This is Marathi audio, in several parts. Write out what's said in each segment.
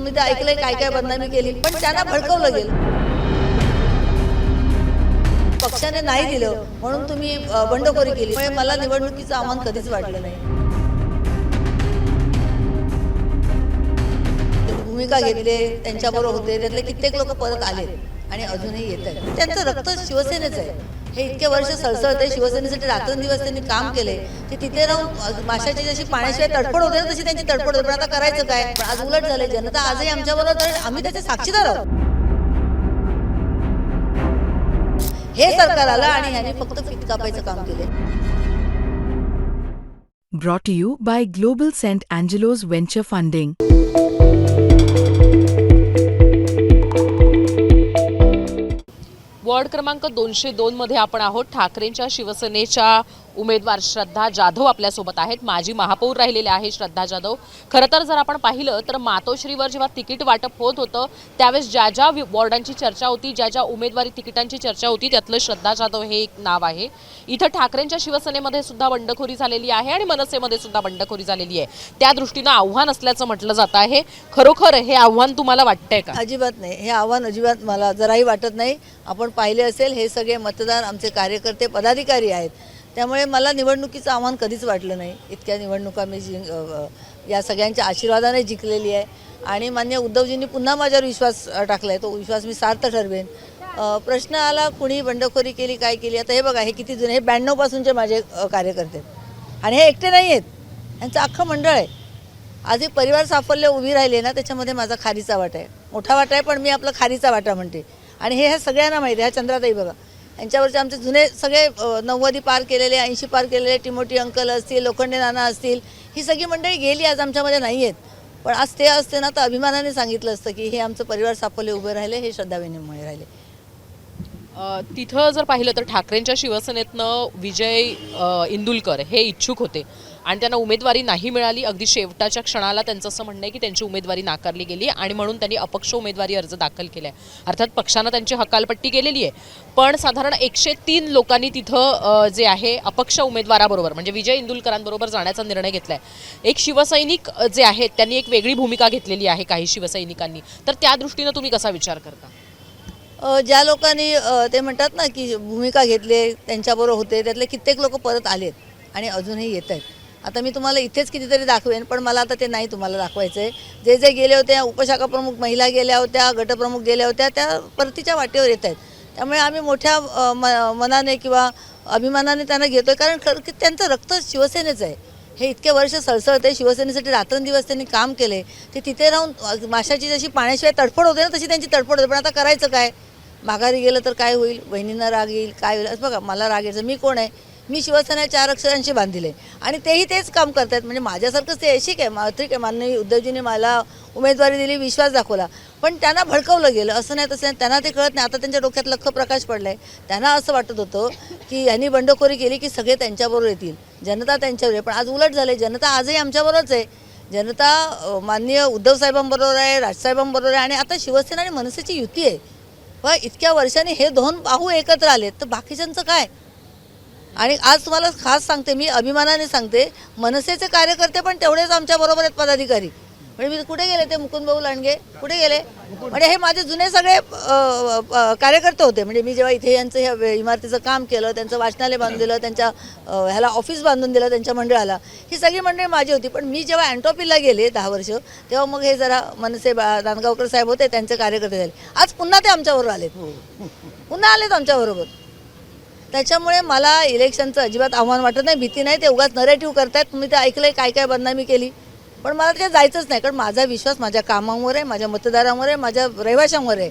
तुम्ही ते ऐकलंय काय काय बदनामी केली, पण त्यांना भडकवलं गेलं. पक्षाने नाही दिलं म्हणून तुम्ही बंडखोरी केली. त्यामुळे मला निवडणुकीचं आव्हान कधीच वाटलं नाही. भूमिका घेतली, त्यांच्याबरोबर होते, त्यातले कित्येक लोक परत आले आणि अजूनही येत आहेत. त्यांचं रक्त शिवसेनेचं आहे. हे इतके वर्ष सळसळते, शिवसेनेसाठी रात्रंदिवस त्यांनी काम केले. ते तिथे राहून माशाची जशी पाण्याशिवाय तडफड होते ना तशी त्यांची तडफड होते. पण आता करायचं काय? पण आज उलट झाले. जनता आजही आमच्याबरोबर आहे, आम्ही त्याचे साक्षीदार आहोत. हे सरकार आलं आणि ह्यांनी फक्त फीत कापायचं काम केले. Brought to you by Global St. Angelo's Venture Funding. Ward क्रमांक 202 मध्ये आपण आहोत. ठाकरेंच्या शिवसेनेच्या उमेदवार श्रद्धा जाधव आपल्यासोबत आहेत. माजी महापौर राहिलेले आहे श्रद्धा जाधव. खरं तर जर आपण पाहिलं तर मातोश्रीवर जेव्हा तिकीट वाटप होत होतं त्यावेळेस ज्या ज्या वॉर्डांची चर्चा होती, ज्या ज्या उमेदवारी तिकिटांची चर्चा होती त्यातलं श्रद्धा जाधव हे एक नाव आहे. इथं ठाकरेंच्या शिवसेनेमध्ये सुद्धा बंडखोरी झालेली आहे आणि मनसेमध्ये सुद्धा बंडखोरी झालेली आहे. त्या दृष्टीनं आव्हान असल्याचं म्हटलं जात आहे. खरोखर हे आव्हान तुम्हाला वाटतंय का? अजिबात नाही. हे आव्हान अजिबात मला जराही वाटत नाही. आपण पाहिले असेल हे सगळे मतदार आमचे कार्यकर्ते पदाधिकारी आहेत. त्यामुळे मला निवडणुकीचं आव्हान कधीच वाटलं नाही. इतक्या निवडणुका मी या सगळ्यांच्या आशीर्वादाने जिंकलेली आहे आणि माननीय उद्धवजींनी पुन्हा माझ्यावर विश्वास टाकला आहे. तो विश्वास मी सार्थ ठरवेन. प्रश्न आला कुणी बंडखोरी केली काय केली. आता हे बघा, हे किती जुने, हे 92 पासूनचे माझे कार्यकर्ते आहेत आणि हे एकटे नाही आहेत, यांचं अख्खं मंडळ आहे. आज हे परिवार साफल्य उभी राहिले ना त्याच्यामध्ये माझा खारीचा वाटा आहे, मोठा वाटा आहे, पण मी आपला खारीचा वाटा म्हणते. आणि हे ह्या सगळ्यांना माहिती आहे. ह्या चंद्राताई बघा, यांच्यावरचे आमचे जुने सगळे 90 पार केलेले, 80 पार केलेले, टिमोटी अंकल असतील, लोखंडे नाना असतील, ही सगळी मंडळी गेली, आज आमच्यामध्ये नाही आहेत. पण आज ते असते ना तर अभिमानाने सांगितलं असतं की हे आमचं परिवार साफल्य उभे राहिले, हे श्रद्धावेनीमुळे राहिले. तिथं जर पाहिलं तर ठाकरेंच्या शिवसेनेतनं विजय इंदुलकर हे इच्छुक होते आणि त्यांना उमेदवारी नाही मिळाली. अगदी शेवटाच्या क्षणाला त्यांचं असं म्हणणं आहे की त्यांची उमेदवारी नाकारली गेली आणि म्हणून त्यांनी अपक्ष उमेदवारी अर्ज दाखल केला आहे. अर्थात पक्षानं त्यांची हकालपट्टी केलेली आहे, पण साधारण 103 लोकांनी तिथं जे आहे अपक्ष उमेदवाराबरोबर म्हणजे विजय इंदुलकरांबरोबर जाण्याचा निर्णय घेतला आहे. एक शिवसैनिक जे आहेत त्यांनी एक वेगळी भूमिका घेतलेली आहे काही शिवसैनिकांनी. तर त्या दृष्टीनं तुम्ही कसा विचार करता? ज्या लोकांनी ते म्हणतात ना की भूमिका घेतली, त्यांच्याबरोबर होते, त्यातले कित्येक लोक परत आलेत आणि अजूनही येत आहेत. आता मी तुम्हाला इथेच कितीतरी दाखवेन, पण मला आता ते नाही तुम्हाला दाखवायचं आहे. जे जे गेले होते, उपशाखा प्रमुख महिला गेल्या होत्या, गटप्रमुख गेल्या होत्या, त्या परतीच्या वाटेवर येत आहेत. त्यामुळे आम्ही मोठ्या मनाने किंवा अभिमानाने त्यांना घेतो आहे, कारण खरं की त्यांचं रक्त शिवसेनेचं आहे. हे इतके वर्ष सळसळते, शिवसेनेसाठी रात्रंदिवस त्यांनी काम केले. ते तिथे राहून माशाची जशी पाण्याशिवाय तडफड होते ना तशी त्यांची तडफड होते. पण आता करायचं काय? माघारी गेलं तर काय होईल? बहिणींना राग येईल, काय होईल? बघा, मला राग यायचं, मी कोण आहे? मी शिवसेना 4 अक्षरांशी बांधिले आणि तेही तेच काम करत आहेत. म्हणजे माझ्यासारखंच ते ऐशिक आहे. ठीक आहे, माननीय उद्धवजींनी मला उमेदवारी दिली, विश्वास दाखवला, पण त्यांना भडकवलं गेलं. असं नाही तसं नाही, त्यांना ते कळत नाही. आता त्यांच्या डोक्यात लख्ख प्रकाश पडला आहे. त्यांना असं वाटत होतं की यांनी बंडखोरी केली की सगळे त्यांच्याबरोबर येतील, जनता त्यांच्यावर आहे. पण आज उलट झाले. जनता आजही आमच्याबरोबरच आहे. जनता माननीय उद्धव साहेबांबरोबर आहे, राजसाहेबांबरोबर आहे आणि आता शिवसेना आणि मनसेची युती आहे. पण इतक्या वर्षांनी हे दोन बाहू एकत्र आलेत, तर बाकीच्यांचं काय? आणि आज तुम्हाला खास सांगते, मी अभिमानाने सांगते, मनसेचे कार्यकर्ते पण तेवढेच आमच्याबरोबर आहेत पदाधिकारी. म्हणजे मी कुठे गेले ते मुकुंदभाऊ लांडगे कुठे गेले? म्हणजे हे माझे जुने सगळे कार्यकर्ते होते. म्हणजे मी जेव्हा इथे यांचं ह्या इमारतीचं काम केलं, त्यांचं वाचनालय बांधून दिलं, त्यांच्या ह्याला ऑफिस बांधून दिलं त्यांच्या मंडळाला, ही सगळी मंडळी माझी होती. पण मी जेव्हा अँटॉपीला गेले 10 वर्ष, तेव्हा मग हे जरा मनसे दानगावकर साहेब होते, त्यांचे कार्यकर्ते झाले. आज पुन्हा ते आमच्याबरोबर आलेत, पुन्हा आलेत आमच्याबरोबर. त्याच्यामुळे मला इलेक्शनचं अजिबात आव्हान वाटत नाही, भीती नाही. ते उगाच नरेटिव्ह करतायत. तुम्ही ते ऐकलंय काय काय बदनामी केली, पण मला ते जायचंच नाही. कारण माझा विश्वास माझ्या कामांवर आहे, माझ्या मतदारांवर आहे, माझ्या रहिवाशांवर आहे.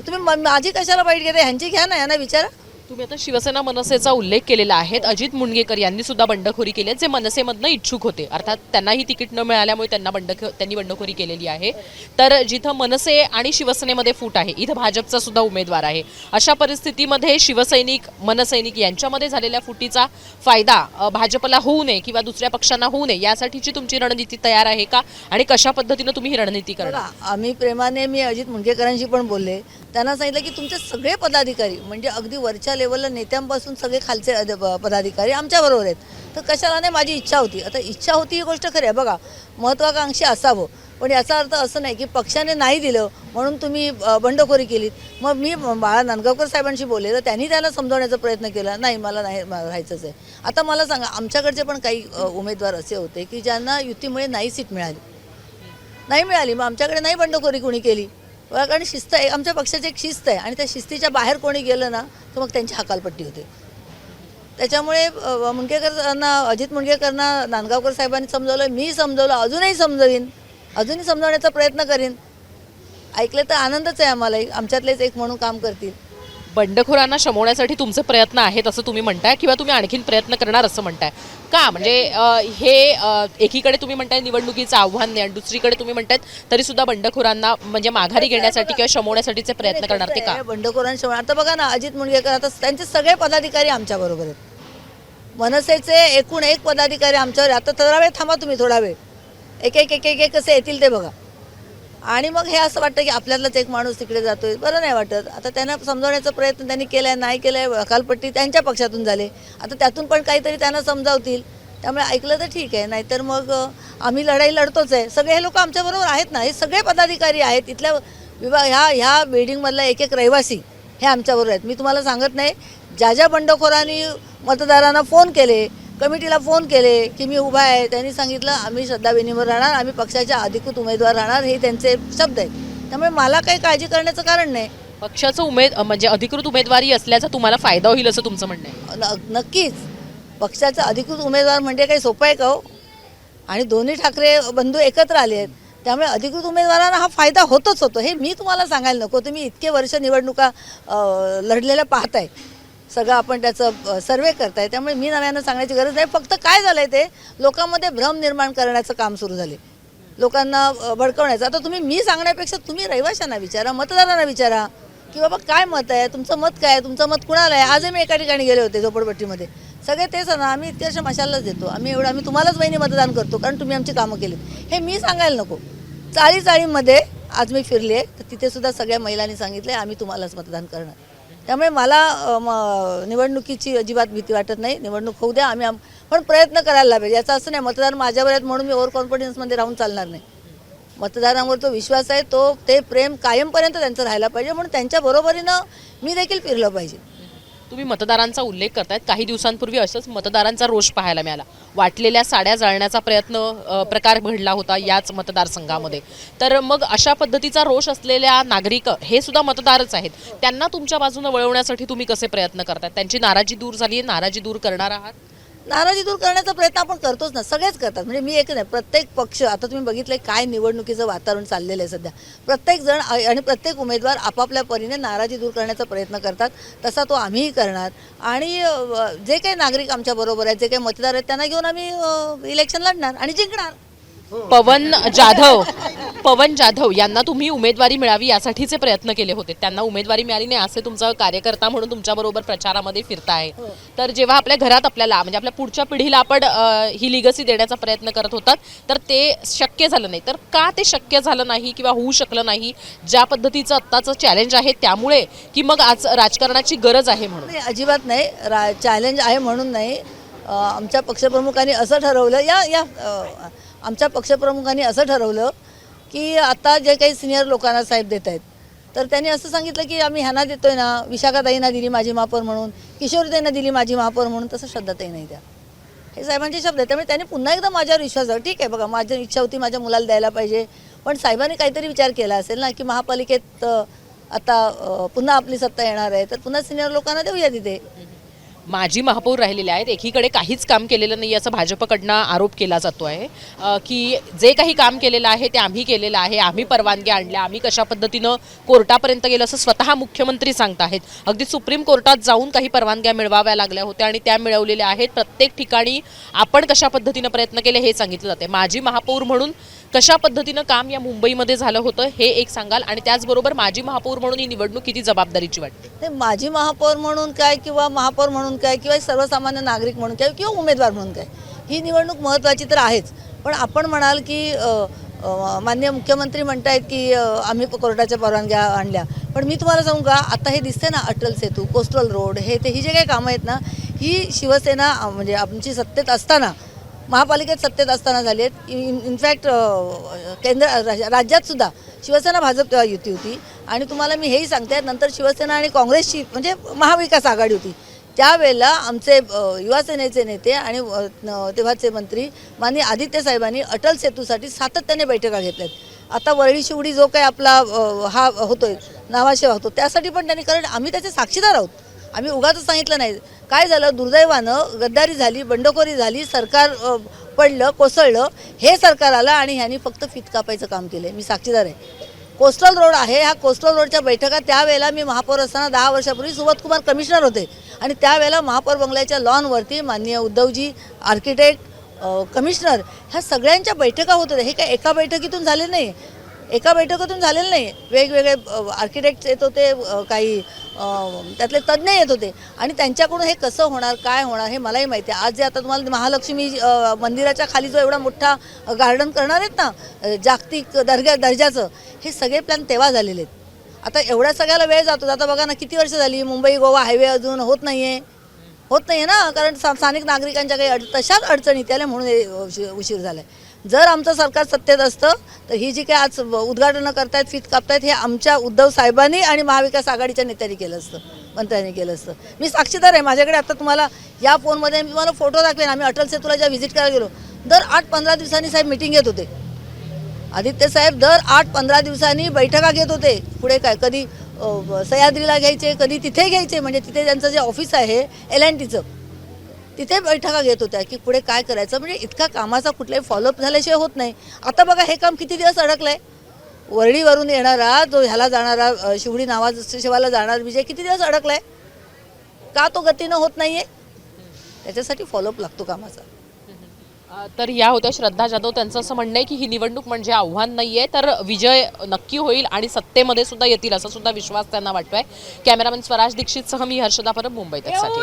तुम्ही माझी कशाला वाईट घेता? ह्यांची घ्या ना, यांना विचारा. तुम्ही आता शिवसेना मनसेचा उल्लेख केलेला आहे. अजित मुनगेकर यांनी सुद्धा बंडखोरी केली आहे, जे मनसेमधनं इच्छुक होते. अर्थात त्यांनाही तिकीट न मिळाल्यामुळे त्यांनी बंडखोरी केलेली आहे. तर जिथं मनसे आणि शिवसेनेमध्ये फूट आहे, इथं भाजपचा सुद्धा उमेदवार आहे. अशा परिस्थितीमध्ये शिवसैनिक मनसैनिक यांच्यामध्ये झालेल्या फुटीचा फायदा भाजपला होऊ नये किंवा दुसऱ्या पक्षांना होऊ नये यासाठीची तुमची रणनीती तयार आहे का? आणि कशा पद्धतीनं तुम्ही ही रणनीती करणार? आम्ही प्रेमाने, मी अजित मुनगेकरांशी पण बोलले. त्यांना सांगितलं की तुमचे सगळे पदाधिकारी म्हणजे अगदी वरच्या लेवलला नेत्यांपासून सगळे खालचे पदाधिकारी आमच्याबरोबर आहेत. तर कशाला नाही, माझी इच्छा होती. आता इच्छा होती ही गोष्ट खरी आहे. बघा, महत्त्वाकांक्षी असावं, पण याचा अर्थ असं नाही की पक्षाने नाही दिलं म्हणून तुम्ही बंडखोरी केलीत. मग मी बाळा नांदगावकर साहेबांशी बोलले तर त्यांनी त्याला समजवण्याचा प्रयत्न केला, नाही मला नाही राहायचंच आहे. आता मला सांगा, आमच्याकडचे पण काही उमेदवार असे होते की ज्यांना युतीमुळे नाही सीट मिळाली, मग आमच्याकडे नाही बंडखोरी कोणी केली. कारण शिस्त आहे, आमच्या पक्षाची एक शिस्त आहे आणि त्या शिस्तीच्या बाहेर कोणी गेलं ना तर मग त्यांची हकालपट्टी होते. त्याच्यामुळे मुंडगेकरांना, अजित मुंडगेकरांना नांदगावकर साहेबांनी समजवलं, मी समजवलं, अजूनही समजवण्याचा प्रयत्न करीन. ऐकलं तर आनंदच आहे आम्हालाही, आमच्यातलेच एक म्हणून काम करतील. बंडखोरांना शमवण्यासाठी तुमचे प्रयत्न आहेत असं तुम्ही म्हणताय किंवा तुम्ही आणखीन प्रयत्न करणार असं म्हणताय का? म्हणजे हे एकीकडे तुम्ही म्हणताय निवडणुकीचं आव्हान नाही आणि दुसरीकडे तुम्ही म्हणतायत तरी सुद्धा बंडखोरांना म्हणजे माघारी घेण्यासाठी किंवा शमवण्यासाठीचे प्रयत्न करणार ते का? बंडखोरांशिवाय आता बघा ना, अजित मुंडगेकर आता त्यांचे सगळे पदाधिकारी आमच्याबरोबर आहेत. मनसेचे एकूण एक पदाधिकारी आमच्यावर. आता थोडा वेळ थांबा तुम्ही, थोडा वेळ एक कसे येतील ते बघा. आणि मग हे असं वाटतं की आपल्यातलाच एक माणूस तिकडे जातोय, बरं नाही वाटत. आता त्यांना समजवण्याचा प्रयत्न त्यांनी केला आहे, नाही केला आहे, हकालपट्टी त्यांच्या पक्षातून झाले. आता त्यातून पण काहीतरी त्यांना समजावतील, त्यामुळे ऐकलं तर ठीक आहे, नाहीतर मग आम्ही लढाई लढतोच आहे. सगळे हे लोक आमच्याबरोबर आहेत ना, हे सगळे पदाधिकारी आहेत इथल्या विभाग, ह्या बिल्डिंगमधला एक रहिवासी हे आमच्याबरोबर आहेत. मी तुम्हाला सांगत नाही, ज्या बंडखोरांनी मतदारांना फोन केले, कमिटीला फोन केले की मी उभा आहे, त्यांनी सांगितलं आम्ही श्रद्धा बेनीवर राहणार, आम्ही पक्षाच्या अधिकृत उमेदवार राहणार, हे त्यांचे शब्द आहेत. त्यामुळे मला काही काळजी करण्याचं कारण नाही. पक्षाचं म्हणजे अधिकृत उमेदवारी असल्याचा तुम्हाला फायदा होईल असं तुमचं म्हणणं आहे? नक्कीच. पक्षाचा अधिकृत उमेदवार म्हणजे काही सोपं आहे का हो? आणि दोन्ही ठाकरे बंधू एकत्र आले आहेत, त्यामुळे अधिकृत उमेदवारांना हा फायदा होतोच होतो. हे मी तुम्हाला सांगायला नको, तुम्ही इतके वर्ष निवडणुका लढलेल्या पाहताय, सगळं आपण त्याचं सर्वे करताय, त्यामुळे मी नव्यानं सांगण्याची गरज नाही. फक्त काय झालं आहे, ते लोकांमध्ये भ्रम निर्माण करण्याचं काम सुरू झाले, लोकांना भडकवण्याचं. आता तुम्ही मी सांगण्यापेक्षा तुम्ही रहिवाशांना विचारा, मतदारांना विचारा की बाबा काय मत आहे, तुमचं मत काय आहे, तुमचं मत कुणाला आहे. आजही मी एका ठिकाणी गेले होते झोपडपट्टीमध्ये, सगळे तेच ना, आम्ही इतक्या अशा मशालच देतो, आम्ही तुम्हालाच बहिणी मतदान करतो कारण तुम्ही आमची कामं केलीत. हे मी सांगायला नको. चाळीमध्ये आज मी फिरले तर तिथे सुद्धा सगळ्या महिलांनी सांगितले आम्ही तुम्हालाच मतदान करणार. त्यामुळे मला निवडणुकीची अजिबात भीती वाटत नाही. निवडणूक होऊ द्या, आम्ही पण प्रयत्न करायला पाहिजे. याचं असं नाही मतदार माझ्यावर आहेत म्हणून मी ओव्हर कॉन्फिडन्समध्ये राहून चालणार नाही. मतदारांवर तो विश्वास आहे, ते प्रेम कायमपर्यंत त्यांचं राहायला पाहिजे, म्हणून त्यांच्या बरोबरीनं मी देखील फिरलं पाहिजे. तुम्ही मतदारांचा उल्लेख करतायत. काही दिवसांपूर्वी असंच मतदारांचा रोष पाहायला मिळाला. वाटलेल्या साड्या जाळण्याचा प्रकार घडला होता याच मतदारसंघामध्ये. तर मग अशा पद्धतीचा रोष असलेल्या नागरिक हे सुद्धा मतदारच आहेत, त्यांना तुमच्या बाजूने वळवण्यासाठी तुम्ही कसे प्रयत्न करताय? त्यांची नाराजी दूर झाली आहे, नाराजी दूर करणार आहात? नाराजी दूर करण्याचा प्रयत्न आपण करतोच ना, सगळेच करतात. म्हणजे मी एक नाही, प्रत्येक पक्ष. आता तुम्ही बघितलं काय निवडणुकीचं वातावरण चाललेलं आहे सध्या. प्रत्येक जण आणि प्रत्येक उमेदवार आपापल्या परीने नाराजी दूर करण्याचा प्रयत्न करतात, तसा तो आम्हीही करणार. आणि जे काही नागरिक आमच्या बरोबर आहेत, जे काही मतदार आहेत, त्यांना घेऊन आम्ही इलेक्शन लढणार आणि जिंकणार. पवन जाधव यांना तुम्ही उमेदवारी मिळावी यासाठीचे प्रयत्न केले होते, त्यांना उमेदवारी मिळाली नाही असे तुमचा कार्यकर्ता म्हणून तुमच्याबरोबर प्रचारामध्ये फिरताय. तर जेव्हा आपल्या घरात आपल्याला म्हणजे आपल्या पुढच्या पिढीला आपण ही लिगसी देण्याचा प्रयत्न करत होतात तर ते शक्य झालं नाही. तर का ते शक्य झालं नाही किंवा होऊ शकलं नाही? ज्या पद्धतीचं आत्ताचं चॅलेंज आहे त्यामुळे, की मग आज राजकारणाची गरज आहे म्हणून? नाही, अजिबात नाही. चॅलेंज आहे म्हणून नाही. आमच्या पक्षप्रमुखांनी असं ठरवलं, आमच्या पक्षप्रमुखांनी असं ठरवलं की आता जे काही सिनियर लोकांना साहेब देत आहेत, तर त्यांनी असं सांगितलं की आम्ही ह्यांना देतोय ना, विशाखाताईंना दिली माझी महापौर म्हणून, किशोरीताईंना दिली माझी महापौर म्हणून, तसं श्रद्धाताई नाही द्या. हे साहेबांचे शब्द आहेत. त्यामुळे त्यांनी पुन्हा एकदा माझ्यावर विश्वास ठेवला. ठीक आहे, बघा माझी इच्छा होती माझ्या मुलाला द्यायला पाहिजे, पण साहेबांनी काहीतरी विचार केला असेल ना की महापालिकेत आता पुन्हा आपली सत्ता येणार आहे, तर पुन्हा सिनियर लोकांना देऊया तिथे. माजी महापौर राहिलेले आहेत, एकीकडे काहीच काम केलेलं नाही असं भाजपकडनं आरोप केला जातो आहे की जे काही काम केलेलं आहे ते आम्ही केलेलं आहे, आम्ही परवानग्या आणल्या, आम्ही कशा पद्धतीनं कोर्टापर्यंत गेलो असं स्वतः मुख्यमंत्री सांगत आहेत. अगदी सुप्रीम कोर्टात जाऊन काही परवानग्या मिळवाव्या लागल्या होत्या आणि त्या मिळवलेल्या आहेत. प्रत्येक ठिकाणी आपण कशा पद्धतीनं प्रयत्न केले हे सांगितलं जाते. माजी महापौर म्हणून कशा पद्धतीनं काम या मुंबईमध्ये झालं होतं हे एक सांगाल, आणि त्याचबरोबर माजी महापौर म्हणून ही निवडणूक किती जबाबदारीची वाटते? ते माजी महापौर म्हणून काय किंवा महापौर म्हणून काय किंवा सर्वसामान्य नागरिक म्हणून काय किंवा उमेदवार म्हणून काय, ही निवडणूक महत्त्वाची तर आहेच. पण आपण म्हणाल की माननीय मुख्यमंत्री म्हणतायत की आम्ही कोर्टाच्या परवानग्या आणल्या, पण मी तुम्हाला सांगू का, आता हे दिसते ना अटल सेतू, कोस्टल रोड, ही जे काही कामं आहेत ना, ही शिवसेना म्हणजे आमची सत्तेत असताना महापालिकेत सत्तेत असताना झाले आहेत. इनफॅक्ट राज्यात सुद्धा शिवसेना भाजप तेव्हा युती होती. आणि तुम्हाला मी हेही सांगते, नंतर शिवसेना आणि काँग्रेसची म्हणजे महाविकास आघाडी होती. त्यावेळेला आमचे युवा सेनेचे नेते आणि तेव्हाचे मंत्री माननीय आदित्य साहेबांनी अटल सेतूसाठी सातत्याने बैठका घेतल्यात. आता वरळी शिवडी जो काही आपला हा होतोय नावाशेवा होतो, त्यासाठी पण त्यांनी, कारण आम्ही त्याचे साक्षीदार आहोत. आम्ही उगाच सांगितलं नाही. काय झालं, दुर्दैवानं गद्दारी झाली, बंडखोरी झाली, सरकार पडलं, कोसळलं, हे सरकार आलं आणि ह्यांनी फक्त फीत कापायचं काम केलं. मी साक्षीदार आहे. कोस्टल रोड आहे, ह्या कोस्टल रोडच्या बैठका त्यावेळेला मी महापौर असताना 10 वर्षापूर्वी सुबोध कुमार कमिशनर होते आणि त्यावेळेला महापौर बंगल्याच्या लॉनवरती माननीय उद्धवजी आर्किटेक्ट कमिशनर ह्या सगळ्यांच्या बैठका होत होत्या. हे काय एका बैठकीतून झाले नाही, एका बैठकीतून झालेलं नाही. वेगवेगळे आर्किटेक्ट येत होते, काही त्यातले तज्ज्ञ येत होते आणि त्यांच्याकडून हे कसं होणार, काय होणार हे मलाही माहिती आहे. आज जे आता तुम्हाला महालक्ष्मी मंदिराच्या खाली जो एवढा मोठा गार्डन करणार आहेत ना, जागतिक दर्जाचं, हे सगळे प्लॅन तेव्हा झालेले आहेत. आता एवढ्या सगळ्याला वेळ जातो. आता बघा ना, किती वर्ष झाली मुंबई गोवा हायवे अजून होत नाही आहे ना, कारण स्थानिक नागरिकांच्या काही तशाच अडचणी त्याला म्हणून उशीर झाला आहे. जर आमचं सरकार सत्तेत असतं तर ही जी काही आज उद्घाटनं करतायत, फीत कापतायत, हे आमच्या उद्धव साहेबांनी आणि महाविकास आघाडीच्या नेत्यांनी केलं असतं, मंत्र्यांनी केलं असतं. मी साक्षीदार आहे. माझ्याकडे आता तुम्हाला या फोनमध्ये मी तुम्हाला फोटो दाखवेन. आम्ही अटल सेतूला जेव्हा व्हिजिट करायला गेलो, दर 8-15 दिवसांनी साहेब मिटिंग घेत होते. आदित्य साहेब दर 8-15 दिवसांनी बैठका घेत होते. पुढे काय, कधी सह्याद्रीला घ्यायचे, कधी तिथे घ्यायचे, म्हणजे तिथे त्यांचं जे ऑफिस आहे L&Tचं, तिथे बैठका घेत होत्या की पुढे काय करायचं. म्हणजे इतका कामाचा कुठलाही फॉलोअप झाल्याशिवाय होत नाही. आता बघा हे काम किती दिवस अडकलं आहे. वरळीवरून येणारा जो ह्याला जाणारा शिवडी नावाशेवाला जाणारा विजय किती दिवस अडकला आहे. का तो गतीनं होत नाही आहे? त्याच्यासाठी फॉलोअप लागतो कामाचा. तर या होत्या श्रद्धा जाधव. त्यांचं असं म्हणणं आहे की ही निवडणूक म्हणजे आव्हान नाही आहे, तर विजय नक्की होईल आणि सत्तेमध्ये सुद्धा येतील असा सुद्धा विश्वास त्यांना वाटतोय. कॅमेरामॅन स्वराज दीक्षितसह मी हर्षदा परब, मुंबई तकसाठी.